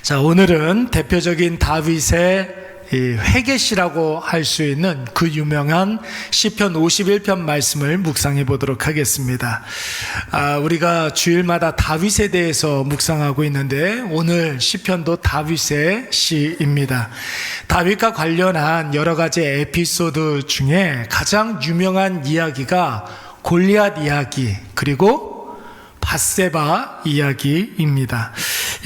자, 오늘은 대표적인 다윗의 회개시라고 할 수 있는 그 유명한 시편 51편 말씀을 묵상해 보도록 하겠습니다. 우리가 주일마다 다윗에 대해서 묵상하고 있는데 오늘 시편도 다윗의 시입니다. 다윗과 관련한 여러 가지 에피소드 중에 가장 유명한 이야기가 골리앗 이야기, 그리고 밧세바 이야기입니다.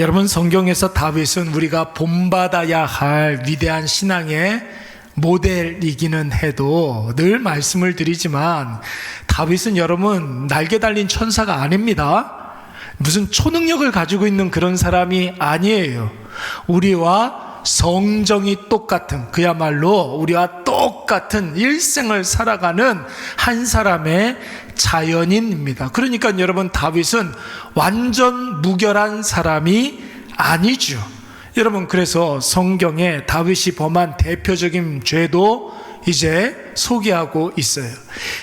여러분, 성경에서 다윗은 우리가 본받아야 할 위대한 신앙의 모델이기는 해도 늘 말씀을 드리지만 다윗은 여러분 날개 달린 천사가 아닙니다. 무슨 초능력을 가지고 있는 그런 사람이 아니에요. 우리와 성정이 똑같은, 그야말로 우리와 똑같은 일생을 살아가는 한 사람의 자연인입니다. 그러니까 여러분, 다윗은 완전 무결한 사람이 아니죠. 여러분, 그래서 성경에 다윗이 범한 대표적인 죄도 이제 소개하고 있어요.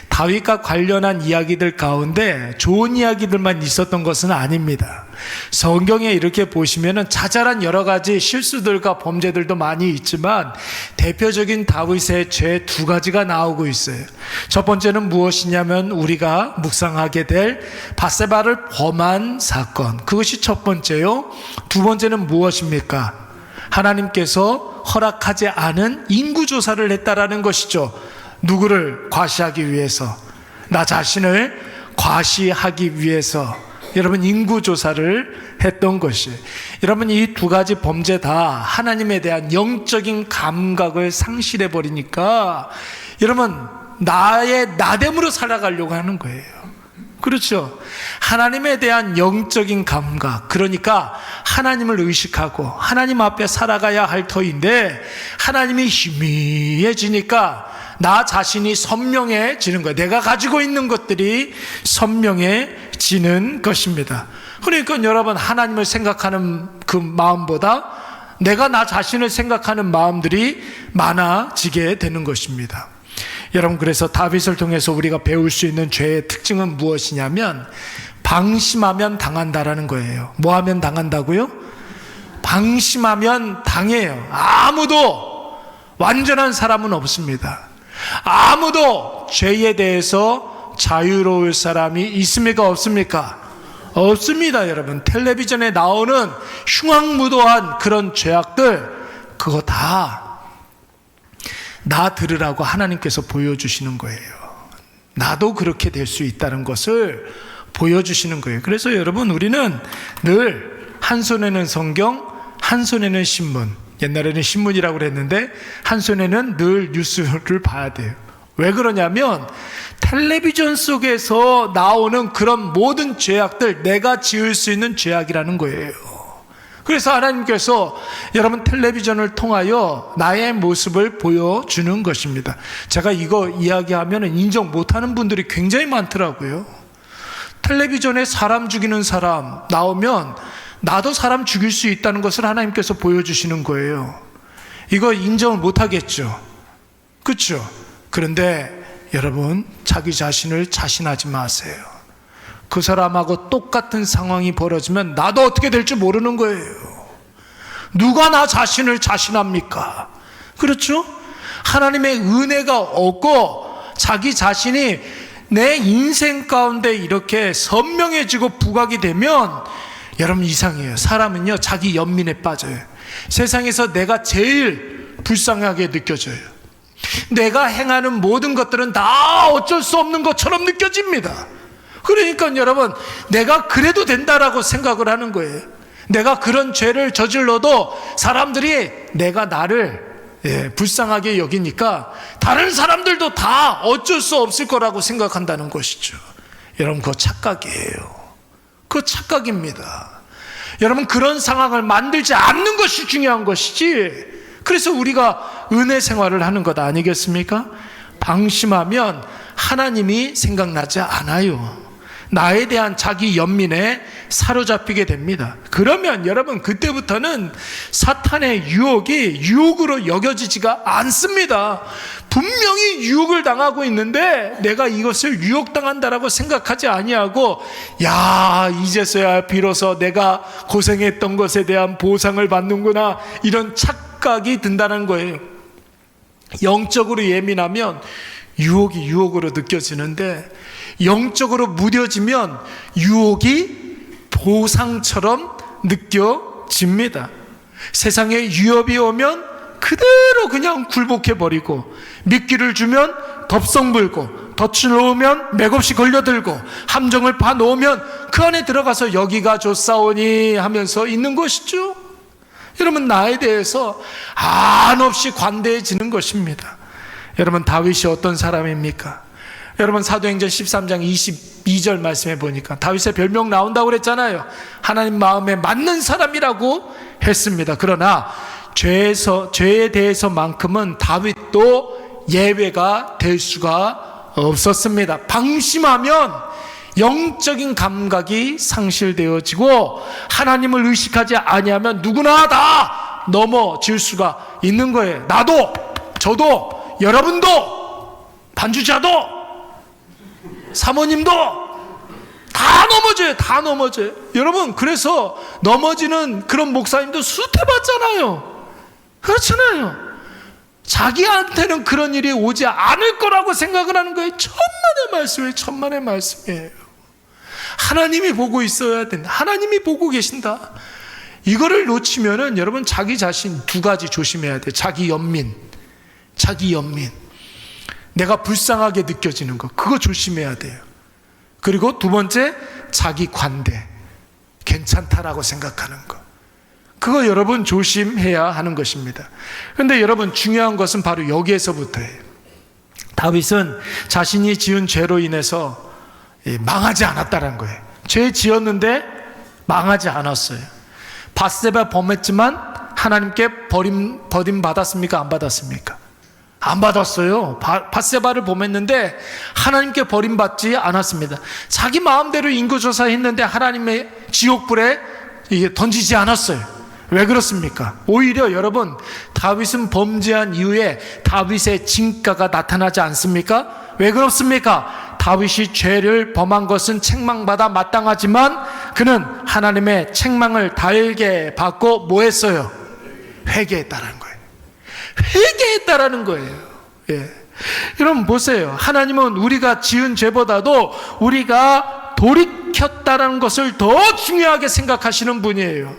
다윗과 관련한 이야기들 가운데 좋은 이야기들만 있었던 것은 아닙니다. 성경에 이렇게 보시면은 자잘한 여러 가지 실수들과 범죄들도 많이 있지만 대표적인 다윗의 죄 두 가지가 나오고 있어요. 첫 번째는 무엇이냐면 우리가 묵상하게 될 밧세바를 범한 사건, 그것이 첫 번째요. 두 번째는 무엇입니까? 하나님께서 허락하지 않은 인구조사를 했다라는 것이죠. 누구를 과시하기 위해서? 나 자신을 과시하기 위해서 여러분 인구조사를 했던 것이, 여러분 이 두 가지 범죄 다 하나님에 대한 영적인 감각을 상실해 버리니까 여러분 나의 나됨으로 살아가려고 하는 거예요. 그렇죠? 하나님에 대한 영적인 감각, 그러니까 하나님을 의식하고 하나님 앞에 살아가야 할 터인데 하나님이 희미해지니까 나 자신이 선명해지는 거예요. 내가 가지고 있는 것들이 선명해지는 것입니다. 그러니까 여러분, 하나님을 생각하는 그 마음보다 내가 나 자신을 생각하는 마음들이 많아지게 되는 것입니다. 여러분, 그래서 다윗을 통해서 우리가 배울 수 있는 죄의 특징은 무엇이냐면 방심하면 당한다라는 거예요. 뭐 하면 당한다고요? 방심하면 당해요. 아무도 완전한 사람은 없습니다. 아무도 죄에 대해서 자유로울 사람이 있습니까? 없습니까? 없습니다. 여러분, 텔레비전에 나오는 흉악무도한 그런 죄악들, 그거 다 나 들으라고 하나님께서 보여주시는 거예요. 나도 그렇게 될 수 있다는 것을 보여주시는 거예요. 그래서 여러분, 우리는 늘 한 손에는 성경, 한 손에는 신문, 옛날에는 신문이라고 그랬는데 한 손에는 늘 뉴스를 봐야 돼요. 왜 그러냐면 텔레비전 속에서 나오는 그런 모든 죄악들, 내가 지을 수 있는 죄악이라는 거예요. 그래서 하나님께서 여러분 텔레비전을 통하여 나의 모습을 보여주는 것입니다. 제가 이거 이야기하면 인정 못하는 분들이 굉장히 많더라고요. 텔레비전에 사람 죽이는 사람 나오면 나도 사람 죽일 수 있다는 것을 하나님께서 보여주시는 거예요. 이거 인정을 못하겠죠. 그렇죠? 그런데 여러분, 자기 자신을 자신하지 마세요. 그 사람하고 똑같은 상황이 벌어지면 나도 어떻게 될지 모르는 거예요. 누가 나 자신을 자신합니까? 그렇죠? 하나님의 은혜가 없고 자기 자신이 내 인생 가운데 이렇게 선명해지고 부각이 되면 여러분 이상해요. 사람은요, 자기 연민에 빠져요. 세상에서 내가 제일 불쌍하게 느껴져요. 내가 행하는 모든 것들은 다 어쩔 수 없는 것처럼 느껴집니다. 그러니까 여러분, 내가 그래도 된다라고 생각을 하는 거예요. 내가 그런 죄를 저질러도 사람들이 내가 나를 불쌍하게 여기니까 다른 사람들도 다 어쩔 수 없을 거라고 생각한다는 것이죠. 여러분, 그거 착각이에요. 그거 착각입니다. 여러분, 그런 상황을 만들지 않는 것이 중요한 것이지, 그래서 우리가 은혜 생활을 하는 것 아니겠습니까? 방심하면 하나님이 생각나지 않아요. 나에 대한 자기 연민에 사로잡히게 됩니다. 그러면 여러분 그때부터는 사탄의 유혹이 유혹으로 여겨지지가 않습니다. 분명히 유혹을 당하고 있는데 내가 이것을 유혹당한다라고 생각하지 아니하고, 야, 이제서야 비로소 내가 고생했던 것에 대한 보상을 받는구나, 이런 착각이 든다는 거예요. 영적으로 예민하면 유혹이 유혹으로 느껴지는데, 영적으로 무뎌지면 유혹이 보상처럼 느껴집니다. 세상에 위협이 오면 그대로 그냥 굴복해버리고, 미끼를 주면 덥석 물고, 덫을 놓으면 맥없이 걸려들고, 함정을 파놓으면 그 안에 들어가서 여기가 좋사오니 하면서 있는 것이죠. 여러분, 나에 대해서 한없이 관대해지는 것입니다. 여러분, 다윗이 어떤 사람입니까? 여러분, 사도행전 13장 22절 말씀해 보니까 다윗의 별명 나온다고 그랬잖아요. 하나님 마음에 맞는 사람이라고 했습니다. 그러나 죄에 대해서만큼은 다윗도 예외가 될 수가 없었습니다. 방심하면 영적인 감각이 상실되어지고 하나님을 의식하지 아니하면 누구나 다 넘어질 수가 있는 거예요. 나도, 저도, 여러분도, 반주자도, 사모님도 다 넘어져요. 다 넘어져요. 여러분, 그래서 넘어지는 그런 목사님도 수태받잖아요. 그렇잖아요. 자기한테는 그런 일이 오지 않을 거라고 생각을 하는 거예요. 천만의 말씀이에요. 천만의 말씀이에요. 하나님이 보고 있어야 된다. 하나님이 보고 계신다. 이거를 놓치면은 여러분, 자기 자신 두 가지 조심해야 돼요. 자기 연민. 내가 불쌍하게 느껴지는 거, 그거 조심해야 돼요. 그리고 두 번째, 자기 관대. 괜찮다라고 생각하는 거, 그거 여러분 조심해야 하는 것입니다. 그런데 여러분, 중요한 것은 바로 여기에서부터예요. 다윗은 자신이 지은 죄로 인해서 망하지 않았다는 거예요. 죄 지었는데 망하지 않았어요. 밧세바 범했지만 하나님께 버림받았습니까? 안 받았습니까? 안 받았어요. 밧세바를 범했는데 하나님께 버림받지 않았습니다. 자기 마음대로 인구조사 했는데 하나님의 지옥불에 던지지 않았어요. 왜 그렇습니까? 오히려 여러분, 다윗은 범죄한 이후에 다윗의 진가가 나타나지 않습니까? 왜 그렇습니까? 다윗이 죄를 범한 것은 책망받아 마땅하지만 그는 하나님의 책망을 달게 받고 뭐 했어요? 회개했다는 거예요. 회개했다라는 거예요. 예. 여러분 보세요. 하나님은 우리가 지은 죄보다도 우리가 돌이켰다라는 것을 더 중요하게 생각하시는 분이에요.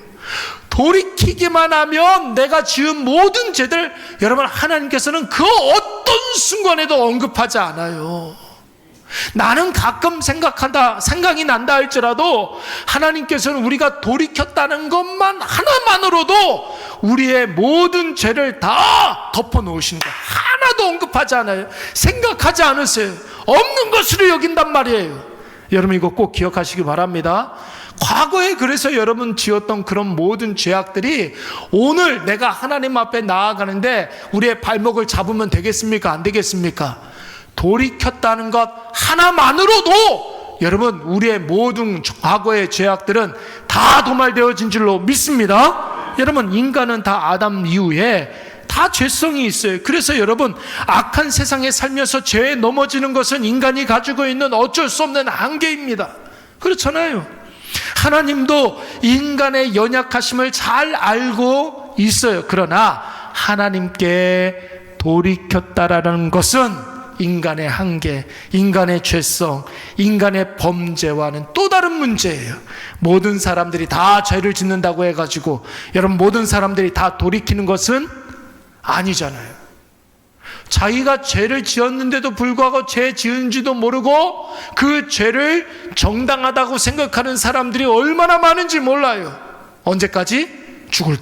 돌이키기만 하면 내가 지은 모든 죄들, 여러분, 하나님께서는 그 어떤 순간에도 언급하지 않아요. 나는 가끔 생각이 난다 할지라도 하나님께서는 우리가 돌이켰다는 것만 하나만으로도 우리의 모든 죄를 다 덮어놓으시는 거예요. 하나도 언급하지 않아요. 생각하지 않으세요. 없는 것으로 여긴단 말이에요. 여러분, 이거 꼭 기억하시기 바랍니다. 과거에 그래서 여러분 지었던 그런 모든 죄악들이 오늘 내가 하나님 앞에 나아가는데 우리의 발목을 잡으면 되겠습니까? 안 되겠습니까? 돌이켰다는 것 하나만으로도 여러분, 우리의 모든 과거의 죄악들은 다 도말되어진 줄로 믿습니다. 여러분, 인간은 다 아담 이후에 다 죄성이 있어요. 그래서 여러분, 악한 세상에 살면서 죄에 넘어지는 것은 인간이 가지고 있는 어쩔 수 없는 한계입니다. 그렇잖아요. 하나님도 인간의 연약하심을 잘 알고 있어요. 그러나 하나님께 돌이켰다라는 것은 인간의 한계, 인간의 죄성, 인간의 범죄와는 또 다른 문제예요. 모든 사람들이 다 죄를 짓는다고 해가지고 여러분, 모든 사람들이 다 돌이키는 것은 아니잖아요. 자기가 죄를 지었는데도 불구하고 죄 지은지도 모르고 그 죄를 정당하다고 생각하는 사람들이 얼마나 많은지 몰라요. 언제까지? 죽을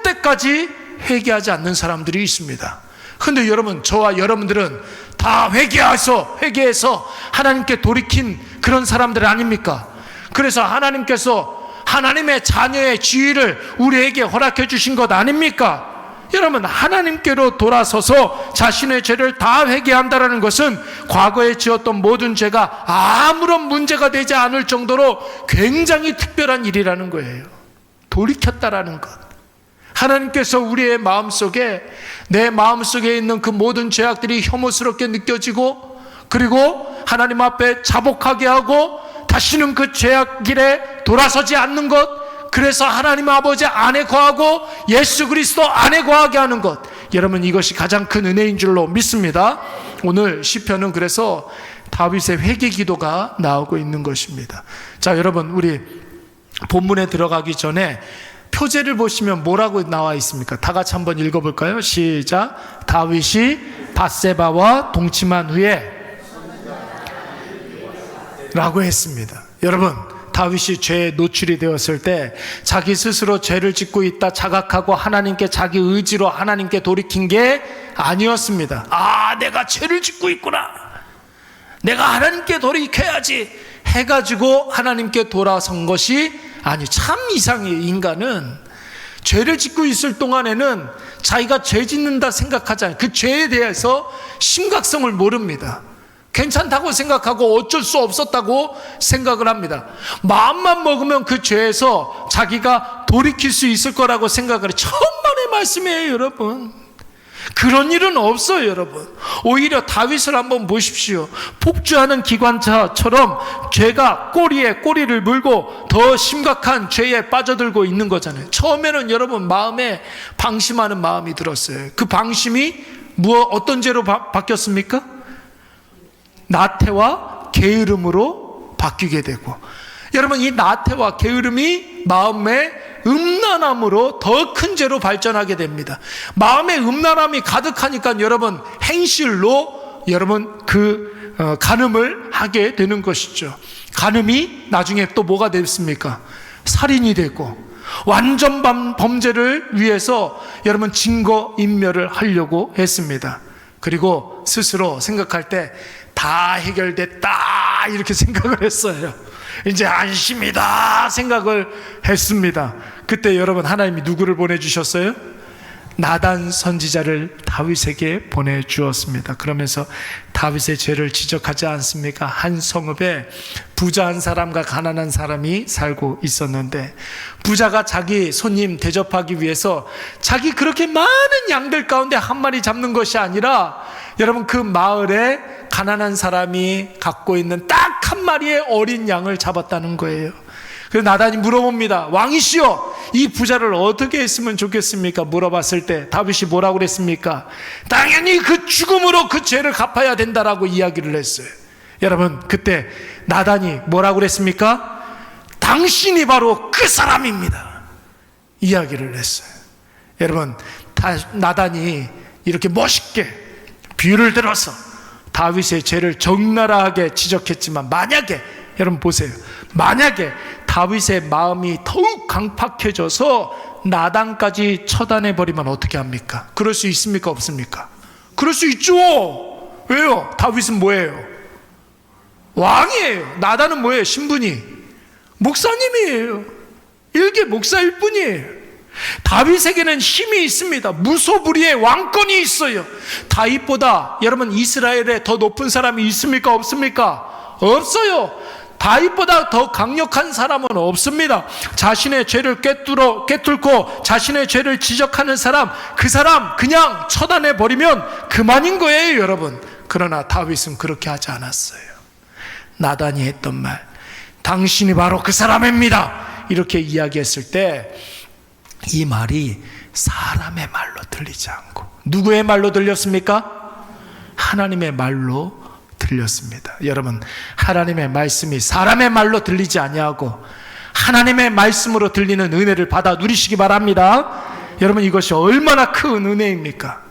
때까지 회개하지 않는 사람들이 있습니다. 근데 여러분, 저와 여러분들은 다 회개해서 하나님께 돌이킨 그런 사람들 아닙니까? 그래서 하나님께서 하나님의 자녀의 지위를 우리에게 허락해 주신 것 아닙니까? 여러분, 하나님께로 돌아서서 자신의 죄를 다 회개한다는 것은 과거에 지었던 모든 죄가 아무런 문제가 되지 않을 정도로 굉장히 특별한 일이라는 거예요. 돌이켰다라는 것. 하나님께서 우리의 마음속에, 내 마음속에 있는 그 모든 죄악들이 혐오스럽게 느껴지고, 그리고 하나님 앞에 자복하게 하고 다시는 그 죄악 길에 돌아서지 않는 것, 그래서 하나님 아버지 안에 거하고 예수 그리스도 안에 거하게 하는 것, 여러분, 이것이 가장 큰 은혜인 줄로 믿습니다. 오늘 시편은 그래서 다윗의 회개 기도가 나오고 있는 것입니다. 자, 여러분, 우리 본문에 들어가기 전에 표제를 보시면 뭐라고 나와 있습니까? 다 같이 한번 읽어볼까요? 시작. 다윗이 밧세바와 동침한 후에 라고 했습니다. 여러분, 다윗이 죄에 노출이 되었을 때 자기 스스로 죄를 짓고 있다 자각하고 하나님께 자기 의지로 하나님께 돌이킨 게 아니었습니다. 아, 내가 죄를 짓고 있구나, 내가 하나님께 돌이켜야지 해가지고 하나님께 돌아선 것이 아니, 참 이상해. 인간은 죄를 짓고 있을 동안에는 자기가 죄 짓는다 생각하잖아요. 그 죄에 대해서 심각성을 모릅니다. 괜찮다고 생각하고 어쩔 수 없었다고 생각을 합니다. 마음만 먹으면 그 죄에서 자기가 돌이킬 수 있을 거라고 생각을 해요. 천만의 말씀이에요, 여러분. 그런 일은 없어요, 여러분. 오히려 다윗을 한번 보십시오. 폭주하는 기관차처럼 죄가 꼬리에 꼬리를 물고 더 심각한 죄에 빠져들고 있는 거잖아요. 처음에는 여러분 마음에 방심하는 마음이 들었어요. 그 방심이 어떤 죄로 바뀌었습니까? 나태와 게으름으로 바뀌게 되고, 여러분, 이 나태와 게으름이 마음의 음란함으로 더 큰 죄로 발전하게 됩니다. 마음의 음란함이 가득하니까 여러분 행실로 여러분 간음을 하게 되는 것이죠. 간음이 나중에 또 뭐가 됐습니까? 살인이 되고, 완전 범죄를 위해서 여러분 증거인멸을 하려고 했습니다. 그리고 스스로 생각할 때 다 해결됐다 이렇게 생각을 했어요. 이제 안심이다 생각을 했습니다. 그때 여러분 하나님이 누구를 보내주셨어요? 나단 선지자를 다윗에게 보내주었습니다. 그러면서 다윗의 죄를 지적하지 않습니까? 한 성읍에 부자 한 사람과 가난한 사람이 살고 있었는데, 부자가 자기 손님 대접하기 위해서 자기 그렇게 많은 양들 가운데 한 마리 잡는 것이 아니라, 여러분, 그 마을에 가난한 사람이 갖고 있는 딱 한 마리의 어린 양을 잡았다는 거예요. 그래서 나단이 물어봅니다. 왕이시여, 이 부자를 어떻게 했으면 좋겠습니까? 물어봤을 때 다윗이 뭐라고 그랬습니까? 당연히 그 죽음으로 그 죄를 갚아야 된다라고 이야기를 했어요. 여러분, 그때 나단이 뭐라고 그랬습니까? 당신이 바로 그 사람입니다 이야기를 했어요. 여러분, 나단이 이렇게 멋있게 비유를 들어서 다윗의 죄를 적나라하게 지적했지만, 만약에 여러분 보세요, 만약에 다윗의 마음이 더욱 강팍해져서 나단까지 처단해버리면 어떻게 합니까? 그럴 수 있습니까? 없습니까? 그럴 수 있죠. 왜요? 다윗은 뭐예요? 왕이에요. 나단은 뭐예요? 신분이 목사님이에요. 일개 목사일 뿐이에요. 다윗에게는 힘이 있습니다. 무소불위의 왕권이 있어요. 다윗보다 여러분 이스라엘에 더 높은 사람이 있습니까? 없습니까? 없어요. 다윗보다 더 강력한 사람은 없습니다. 자신의 죄를 꿰뚫고 자신의 죄를 지적하는 사람, 그 사람 그냥 처단해버리면 그만인 거예요, 여러분. 그러나 다윗은 그렇게 하지 않았어요. 나단이 했던 말, 당신이 바로 그 사람입니다 이렇게 이야기했을 때 이 말이 사람의 말로 들리지 않고 누구의 말로 들렸습니까? 하나님의 말로 들렸습니다. 여러분, 하나님의 말씀이 사람의 말로 들리지 아니하고 하나님의 말씀으로 들리는 은혜를 받아 누리시기 바랍니다. 여러분, 이것이 얼마나 큰 은혜입니까?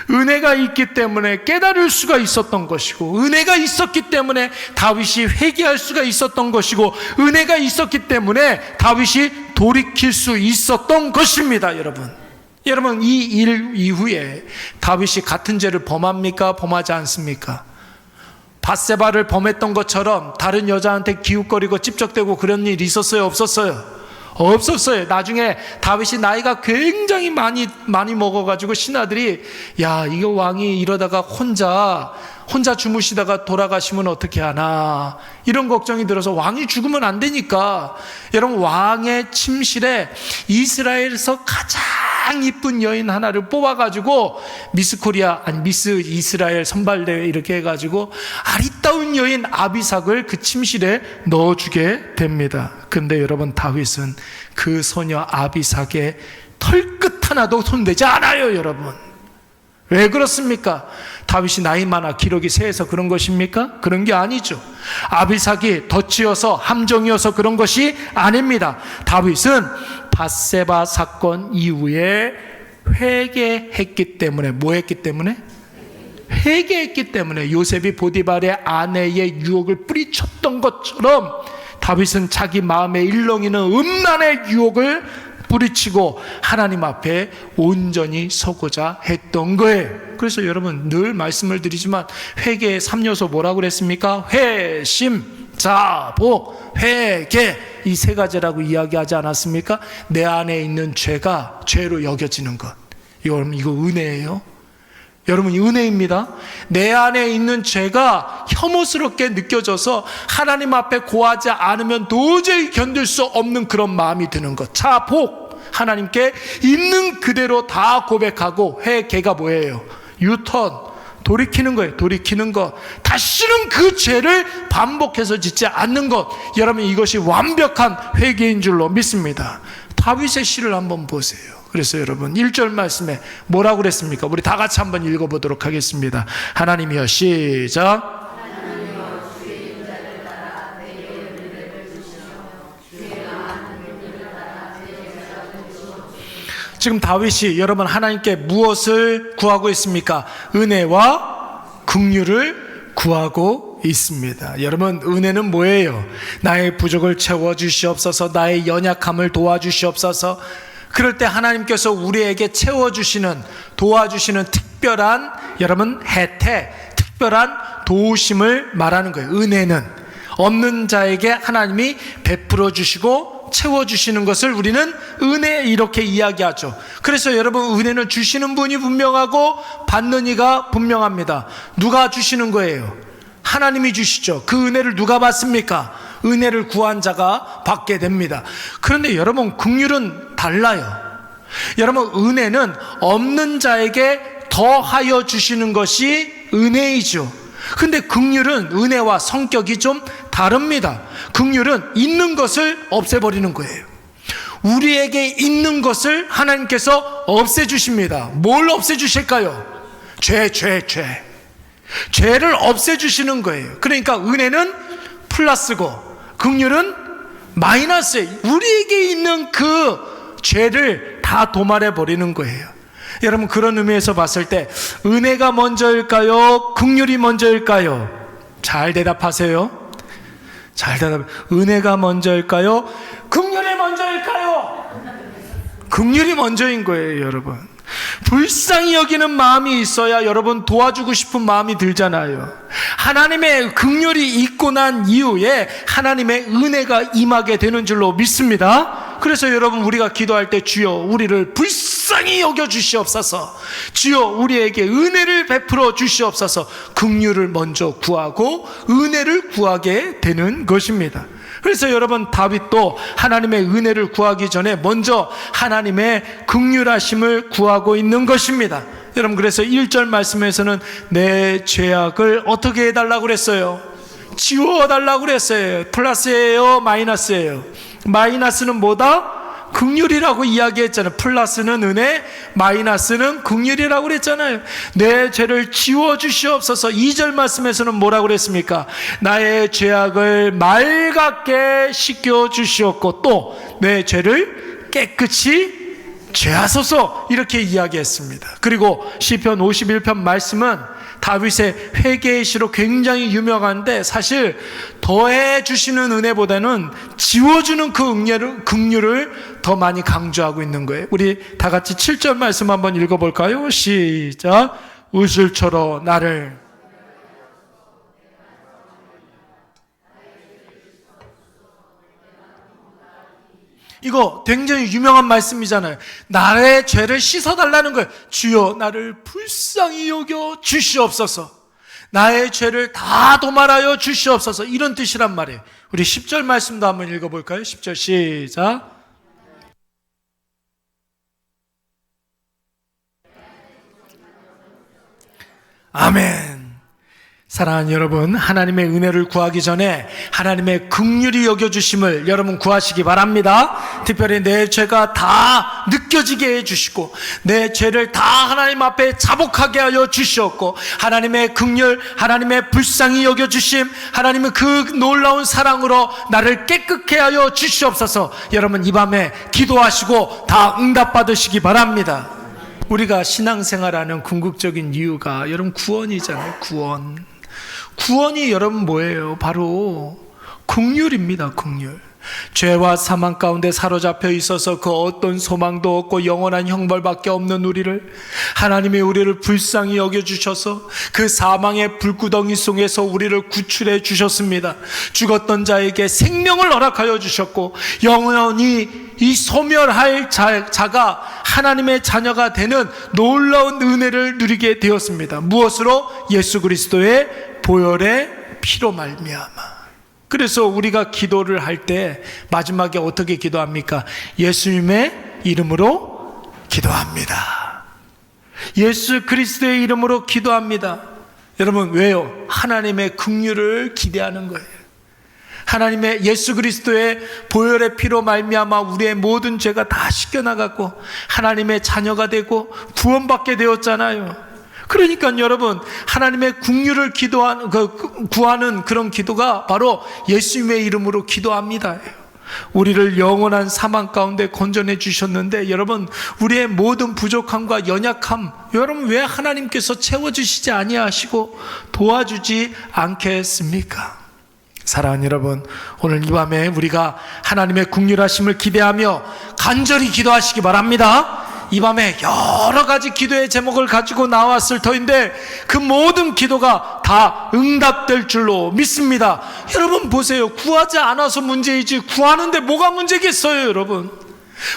은혜가 있기 때문에 깨달을 수가 있었던 것이고, 은혜가 있었기 때문에 다윗이 회개할 수가 있었던 것이고, 은혜가 있었기 때문에 다윗이 돌이킬 수 있었던 것입니다. 여러분, 이 일 이후에 다윗이 같은 죄를 범합니까? 범하지 않습니까? 밧세바를 범했던 것처럼 다른 여자한테 기웃거리고 찝적대고 그런 일이 있었어요? 없었어요? 없었어요. 나중에 다윗이 나이가 굉장히 많이 먹어가지고 신하들이 야, 이거 왕이 이러다가 혼자 주무시다가 돌아가시면 어떻게 하나, 이런 걱정이 들어서 왕이 죽으면 안 되니까 여러분 왕의 침실에 이스라엘에서 가장 이쁜 여인 하나를 뽑아가지고 미스 이스라엘 선발대회 이렇게 해가지고 아리따운 여인 아비삭을 그 침실에 넣어주게 됩니다. 근데 여러분 다윗은 그 소녀 아비삭의 털끝 하나도 손대지 않아요. 여러분 왜 그렇습니까? 다윗이 나이 많아 기록이 세해서 그런 것입니까? 그런 게 아니죠. 아비삭이 덫이어서 함정이어서 그런 것이 아닙니다. 다윗은 밧세바 사건 이후에 회개했기 때문에, 뭐 했기 때문에? 회개했기 때문에 요셉이 보디발의 아내의 유혹을 뿌리쳤던 것처럼 다윗은 자기 마음에 일렁이는 음란의 유혹을 뿌리치고 하나님 앞에 온전히 서고자 했던 거예요. 그래서 여러분 늘 말씀을 드리지만 회개의 3요소 뭐라고 그랬습니까? 회심, 자복, 회개, 이 세 가지라고 이야기하지 않았습니까? 내 안에 있는 죄가 죄로 여겨지는 것. 이거 은혜예요. 여러분 은혜입니다. 내 안에 있는 죄가 혐오스럽게 느껴져서 하나님 앞에 고하지 않으면 도저히 견딜 수 없는 그런 마음이 드는 것. 자복, 하나님께 있는 그대로 다 고백하고, 회개가 뭐예요? 유턴, 돌이키는 거예요. 돌이키는 것. 다시는 그 죄를 반복해서 짓지 않는 것. 여러분 이것이 완벽한 회개인 줄로 믿습니다. 다윗의 시를 한번 보세요. 그래서 여러분 1절 말씀에 뭐라고 그랬습니까? 우리 다 같이 한번 읽어보도록 하겠습니다. 하나님이여, 시작. 지금 다윗이 여러분 하나님께 무엇을 구하고 있습니까? 은혜와 긍휼을 구하고 있습니다. 여러분 은혜는 뭐예요? 나의 부족을 채워주시옵소서, 나의 연약함을 도와주시옵소서. 그럴 때 하나님께서 우리에게 채워주시는, 도와주시는 특별한 여러분 혜택, 특별한 도우심을 말하는 거예요. 은혜는 없는 자에게 하나님이 베풀어 주시고 채워주시는 것을 우리는 은혜 이렇게 이야기하죠. 그래서 여러분 은혜는 주시는 분이 분명하고 받는 이가 분명합니다. 누가 주시는 거예요? 하나님이 주시죠. 그 은혜를 누가 받습니까? 은혜를 구한 자가 받게 됩니다. 그런데 여러분 긍휼은 달라요. 여러분 은혜는 없는 자에게 더하여 주시는 것이 은혜이죠. 근데 긍휼은 은혜와 성격이 좀 다릅니다. 긍휼은 있는 것을 없애버리는 거예요. 우리에게 있는 것을 하나님께서 없애주십니다. 뭘 없애주실까요? 죄를 없애주시는 거예요. 그러니까 은혜는 플러스고 긍휼은 마이너스예요. 우리에게 있는 그 죄를 다 도말해 버리는 거예요. 여러분 그런 의미에서 봤을 때 은혜가 먼저일까요? 긍휼이 먼저일까요? 잘 대답하세요. 잘 대답. 은혜가 먼저일까요? 긍휼이 먼저일까요? 긍휼이 먼저인 거예요. 여러분 불쌍히 여기는 마음이 있어야 여러분 도와주고 싶은 마음이 들잖아요. 하나님의 긍휼이 있고 난 이후에 하나님의 은혜가 임하게 되는 줄로 믿습니다. 그래서 여러분 우리가 기도할 때 주여 우리를 불쌍히 여겨 주시옵소서, 주여 우리에게 은혜를 베풀어 주시옵소서, 긍휼을 먼저 구하고 은혜를 구하게 되는 것입니다. 그래서 여러분 다윗도 하나님의 은혜를 구하기 전에 먼저 하나님의 긍휼하심을 구하고 있는 것입니다. 여러분 그래서 1절 말씀에서는 내 죄악을 어떻게 해달라고 그랬어요? 지워달라고 그랬어요. 플러스예요? 마이너스예요? 마이너스는 뭐다? 긍휼이라고 이야기했잖아요. 플러스는 은혜, 마이너스는 긍휼이라고 그랬잖아요. 내 죄를 지워주시옵소서. 2절 말씀에서는 뭐라고 그랬습니까? 나의 죄악을 맑게 씻겨주시옵고 또 내 죄를 깨끗이 죄하소서, 이렇게 이야기했습니다. 그리고 시편 51편 말씀은 다윗의 회개의 시로 굉장히 유명한데 사실 더해 주시는 은혜보다는 지워주는 그 긍휼을 더 많이 강조하고 있는 거예요. 우리 다 같이 7절 말씀 한번 읽어볼까요? 시작. 우슬초로 나를 이거 굉장히 유명한 말씀이잖아요. 나의 죄를 씻어달라는 거예요. 주여 나를 불쌍히 여겨 주시옵소서. 나의 죄를 다 도말하여 주시옵소서. 이런 뜻이란 말이에요. 우리 10절 말씀도 한번 읽어볼까요? 10절 시작. 아멘. 사랑하는 여러분, 하나님의 은혜를 구하기 전에 하나님의 긍휼히 여겨주심을 여러분 구하시기 바랍니다. 특별히 내 죄가 다 느껴지게 해주시고 내 죄를 다 하나님 앞에 자복하게 하여 주시옵고 하나님의 긍휼, 하나님의 불쌍히 여겨주심, 하나님의 그 놀라운 사랑으로 나를 깨끗게 하여 주시옵소서. 여러분 이 밤에 기도하시고 다 응답받으시기 바랍니다. 우리가 신앙생활하는 궁극적인 이유가 여러분 구원이잖아요. 구원이 여러분 뭐예요? 바로 긍휼입니다. 긍휼. 죄와 사망 가운데 사로잡혀 있어서 그 어떤 소망도 없고 영원한 형벌밖에 없는 우리를 하나님이 우리를 불쌍히 여겨주셔서 그 사망의 불구덩이 속에서 우리를 구출해 주셨습니다. 죽었던 자에게 생명을 허락하여 주셨고 영원히 이 소멸할 자가 하나님의 자녀가 되는 놀라운 은혜를 누리게 되었습니다. 무엇으로? 예수 그리스도의 보혈의 피로 말미암아. 그래서 우리가 기도를 할 때 마지막에 어떻게 기도합니까? 예수님의 이름으로 기도합니다. 예수 그리스도의 이름으로 기도합니다. 여러분 왜요? 하나님의 긍휼을 기대하는 거예요. 하나님의 예수 그리스도의 보혈의 피로 말미암아 우리의 모든 죄가 다 씻겨나갔고 하나님의 자녀가 되고 구원받게 되었잖아요. 그러니까 여러분 하나님의 긍휼을 구하는 그런 기도가 바로 예수님의 이름으로 기도합니다. 우리를 영원한 사망 가운데 건져내 주셨는데 여러분 우리의 모든 부족함과 연약함 여러분 왜 하나님께서 채워주시지 아니하시고 도와주지 않겠습니까? 사랑하는 여러분, 오늘 이 밤에 우리가 하나님의 긍휼하심을 기대하며 간절히 기도하시기 바랍니다. 이 밤에 여러 가지 기도의 제목을 가지고 나왔을 터인데 그 모든 기도가 다 응답될 줄로 믿습니다. 여러분 보세요. 구하지 않아서 문제이지 구하는데 뭐가 문제겠어요? 여러분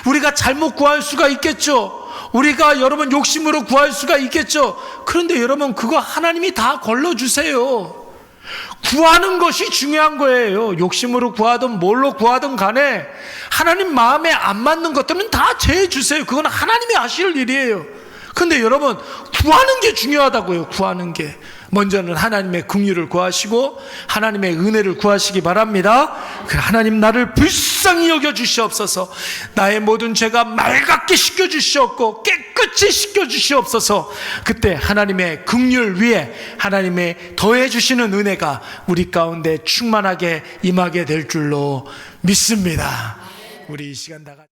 우리가 잘못 구할 수가 있겠죠. 우리가 여러분 욕심으로 구할 수가 있겠죠. 그런데 여러분 그거 하나님이 다 걸러주세요. 구하는 것이 중요한 거예요. 욕심으로 구하든 뭘로 구하든 간에 하나님 마음에 안 맞는 것들은 다 제해주세요. 그건 하나님이 하실 일이에요. 근데 여러분 구하는 게 중요하다고요. 구하는 게 먼저는 하나님의 긍휼을 구하시고 하나님의 은혜를 구하시기 바랍니다. 하나님 나를 불쌍히 여겨주시옵소서. 나의 모든 죄가 맑게 씻겨주시옵고 깨끗이 씻겨주시옵소서. 그때 하나님의 긍휼 위에 하나님의 더해주시는 은혜가 우리 가운데 충만하게 임하게 될 줄로 믿습니다. 우리 이 시간 다 같이